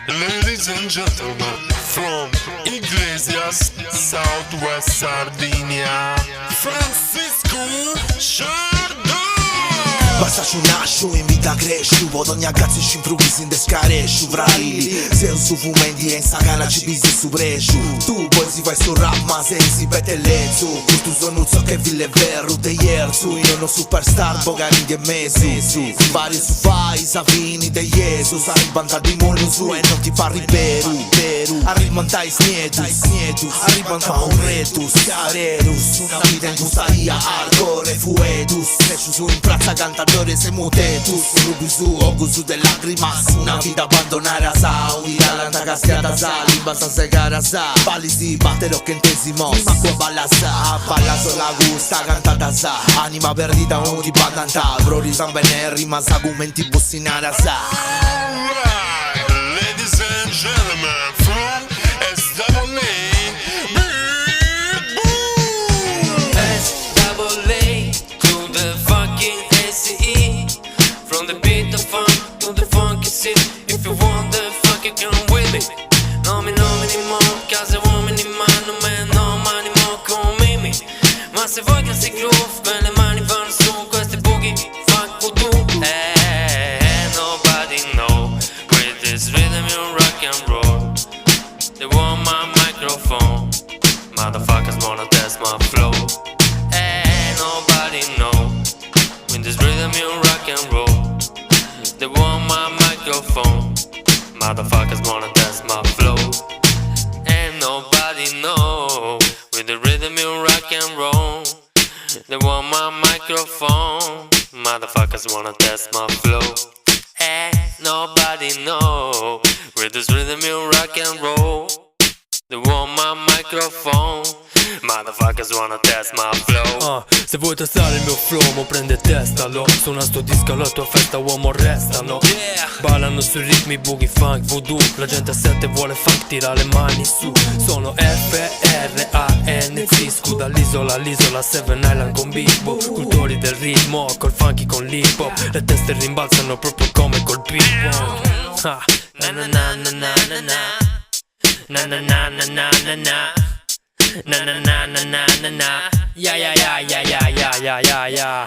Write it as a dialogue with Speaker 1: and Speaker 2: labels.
Speaker 1: Ladies and gentlemen, from Iglesias, Southwest Sardinia, Francisco Chardon.
Speaker 2: Bastašu našu i mi da grešu Od onja gaciš im prugi sin da skarešu Vralili, zeu su vumendi en sagana ci biznisu brešu Tu bojzi vai su rap ma zenzi bete lecu Kustu zonuco che ville veru de jercu I ono superstar bogani de mesu Vari su fai zavini de Jesus Arriban da dimonu su e non ti fa riberu Arriban da snietus Arriban da un retus Carerus Una vida in gustaria hardcore fuetus Creșu su in prața cantadores e mutetus Rubi su ogusu de lágrimas Una vida abbandonare a sa Unida l'anta castiata sa Limba sa segare a sa Bali si batterò che intesimos Ma qua balla sa Balla sola gusta cantata sa Anima perdita un di badanta Brori san bene rima sa Gumenti bussinare a sa.
Speaker 1: Alright, ladies and gentlemen, from SAA, Big Boom.
Speaker 3: SAA to the fucking ACE. From the beat of funk to the funky scene. If you want the funk you come with me. No mi more, case uomini ma non me no mani mo come me. Ma se vuoi che si groove, ben le mani vanno su questi boogie funk voodoo. Nobody know with this rhythm you rock and roll. They want my microphone. Motherfuckers wanna test my flow. Nobody know with this rhythm you rock and roll. They want my microphone. Motherfuckers wanna test my flow. And nobody know with the rhythm you rock and roll. They want my microphone. Motherfuckers wanna test my flow. And nobody know with this rhythm you rock and roll. They want my microphone. Motherfuckers wanna test my flow.
Speaker 4: Se vuoi testare il mio flow, mo prende testalo. Suona sto disco alla tua festa, uomo restano. Ballano sui ritmi, boogie, funk, voodoo. La gente a 7 vuole funk, tira le mani su. Sono FRANC, scu dall'isola all'isola, Seven Island con Bimbo. Cultori del ritmo, col funky con l'hip hop. Le teste rimbalzano proprio come col ping-pong. Na na na na na na na. Na na na na na na na. Na na na na na na na. Yeah yeah yeah yeah yeah yeah yeah yeah.